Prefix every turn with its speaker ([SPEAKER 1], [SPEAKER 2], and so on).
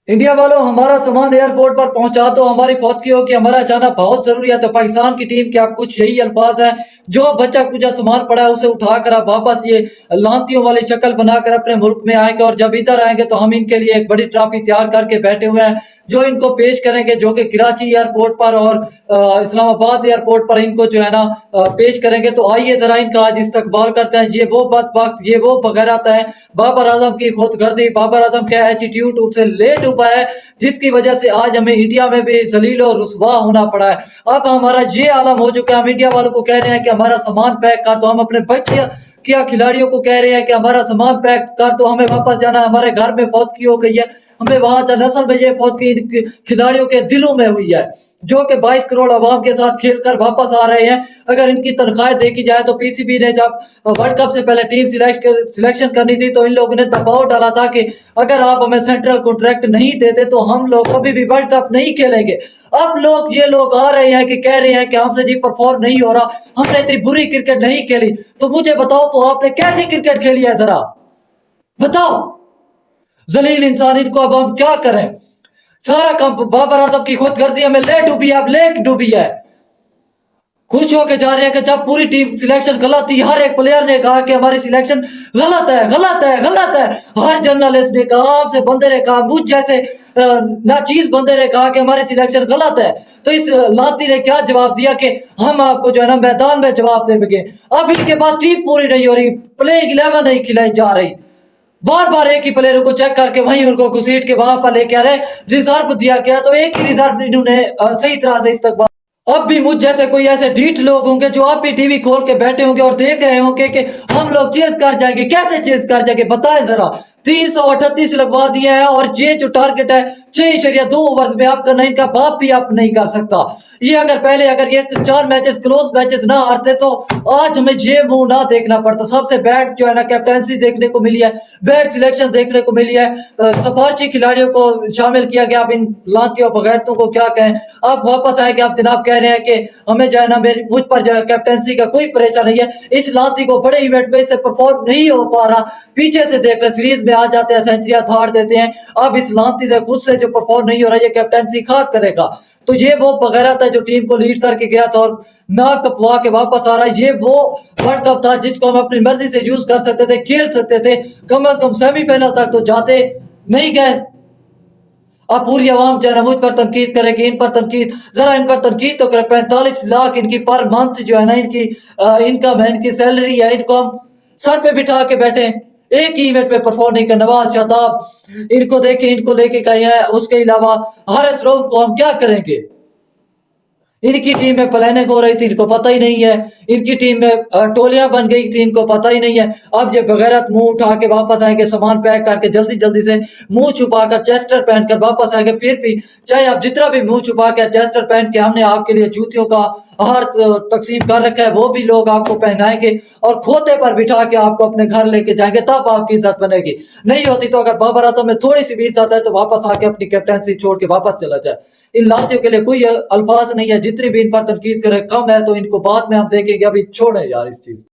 [SPEAKER 1] India वालों, हमारा सामान एयरपोर्ट पर पहुंचा तो हमारी फौत की हो कि हमारा जाना बहुत जरूरी है। तो पाकिस्तान की टीम के आप कुछ यही अल्फाज हैं, जो बच्चा कुछ सामान पड़ा है उसे उठाकर आप वापस ये लांतियों वाली शक्ल बनाकर अपने मुल्क में आएंगे, और जब इधर आएंगे तो हम इनके लिए एक बड़ी ट्रॉफी तैयार करके बैठे हुए हैं, जो इनको पेश करेंगे, जो कि कराची एयरपोर्ट पर और इस्लामाबाद एयरपोर्ट पर इनको जो है ना पेश करेंगे। तो आइए जरा इनका आज इस्तकबाल करते हैं। ये वो वक्त, ये वो बगैरत है, बाबर आजम की खुद गर्जी, बाबर आजम का एटीट्यूड उनसे लेट हुआ है, जिसकी वजह से आज हमें इंडिया में भी जलील और रुसवा होना पड़ा है। अब हमारा ये आलम हो चुका है, हम इंडिया वालों को कह रहे हैं कि हमारा सामान पैक कर दो, हम अपने बच्चे क्या खिलाड़ियों को कह रहे हैं कि हमारा सामान पैक कर दो, हमें वापस जाना है, हमारे घर में फौत की हो गई है, हमें वहां जाना। असल में ये फौत की खिलाड़ियों के दिलों में हुई है, जो कि 22 करोड़ आवाम के साथ खेलकर वापस आ रहे हैं। अगर इनकी तनख्वाहें देखी जाए तो पीसीबी ने जब वर्ल्ड कप से पहले टीम सिलेक्शन करनी थी तो इन लोगों ने दबाव डाला था कि अगर आप हमें सेंट्रल कॉन्ट्रैक्ट नहीं देते तो हम लोग कभी भी वर्ल्ड कप नहीं खेलेंगे। अब ये लोग आ रहे हैं कि कह रहे हैं कि हमसे जी परफॉर्म नहीं हो रहा, हमने इतनी बुरी क्रिकेट नहीं खेली। तो मुझे बताओ, तो आपने कैसी क्रिकेट खेली है, जरा बताओ। जलील इंसान, इनको अब हम क्या करें? सारा काम बाबर आजम की खुद गर्जी में ले डूबी है, अब लेक डूबी है। खुश होके जा रहे हैं कि जब पूरी टीम सिलेक्शन गलत थी, हर एक प्लेयर ने कहा कि हमारी सिलेक्शन गलत है, गलत है, गलत है। हर जर्नलिस्ट ने कहा, आपसे बंदे ने कहा, मुझ जैसे नाचीज बंदे ने कहा कि हमारी सिलेक्शन गलत है। तो इस लाती ने क्या जवाब दिया कि हम आपको जो है ना मैदान में जवाब देंगे। अब इनके पास टीम पूरी नहीं हो रही, प्लेइंग 11 नहीं खिलाई जा रही, बार बार एक ही प्लेयर को चेक करके वहीं उनको घुसीट के वहां पर लेके आ रहे। रिजर्व दिया गया तो एक ही रिजर्व इन्होंने सही तरह से इस्तेमाल। अब भी मुझ जैसे कोई ऐसे ढीठ लोग होंगे जो आप भी टीवी खोल के बैठे होंगे और देख रहे होंगे कि हम लोग चेज कर जाएंगे। कैसे चेज कर जाएंगे, बताएं जरा। 338 लगवा दिए हैं, और ये जो टारगेट है 6.2 ओवर्स में आप करना, इनका बाप भी आप नहीं कर सकता। ये अगर ये 4 मैचेस क्लोज मैचेस ना हारते तो आज हमें ये मुंह ना देखना पड़ता। सबसे बैड जो है ना कैप्टनसी देखने को मिली है, बैड सिलेक्शन देखने को मिली है, सिफारशी खिलाड़ियों को शामिल किया गया। अब इन लांतियों बगैरतों को क्या कहें। अब वापस आए कि आप जनाब कह रहे हैं कि हमें जो है ना मुझ पर जो है कैप्टनसी का कोई प्रेशर नहीं है। इस लांती को बड़े इवेंट में इससे परफॉर्म नहीं हो पा रहा, पीछे से देख रहे सीरीज में आ जाते हैं, सेंचुरियां धार देते हैं। अब इस लांती से खुद से जो परफॉर्म नहीं हो रहा, ये कैप्टनसी खाक करेगा। तो ये वो बगैरत है जो टीम को लीड करके गया था और ना कपवा के वापस आ रहा है। ये वो वर्ल्ड कप था जिसको हम अपनी मर्जी से यूज कर सकते थे, खेल सकते थे, कम से कम सेमीफाइनल तक तो जाते नहीं गए। अब पूरी आवाम जो है ना मुझ पर तनकीद करेगी, इन पर तनकीद, जरा इन पर तनकीद तो करे। 45 लाख इनकी पर मंथ जो है ना इनकी इनकम है, इनकी सैलरी है, इनको हम सर पे बिठा के बैठे, एक ही इवेंट में परफॉर्म नहीं कर। नवाज शादाब इनको देखे, इनको लेके गए हैं, उसके अलावा हारिस रऊफ को हम क्या करेंगे? इनकी टीम में प्लानिंग हो रही थी, इनको पता ही नहीं है। इनकी टीम में टोलियां बन गई थी, इनको पता ही नहीं है। अब ये बगैरत मुंह उठा के वापस आएंगे, सामान पैक करके जल्दी जल्दी से मुंह छुपाकर चेस्टर पहनकर वापस आएंगे। फिर भी चाहे आप जितना भी मुंह छुपा के चेस्टर पहन के हमने आपके लिए जूतियों का आहार तकसीम कर रखा है, वो भी लोग आपको पहनाएंगे और खोते पर बिठा के आपको अपने घर लेके जाएंगे, तब आपकी इज्जत बनेगी। नहीं होती तो अगर बाबर आजम में थोड़ी सी भी इज्जत है तो वापस आके अपनी कैप्टनसी छोड़ के वापस चला जाए। इन लातियों के लिए कोई अल्फाज नहीं है, जितनी भी इन पर तनकीद करे कम है। तो इनको बाद में हम देखेंगे, अभी छोड़े यार इस चीज।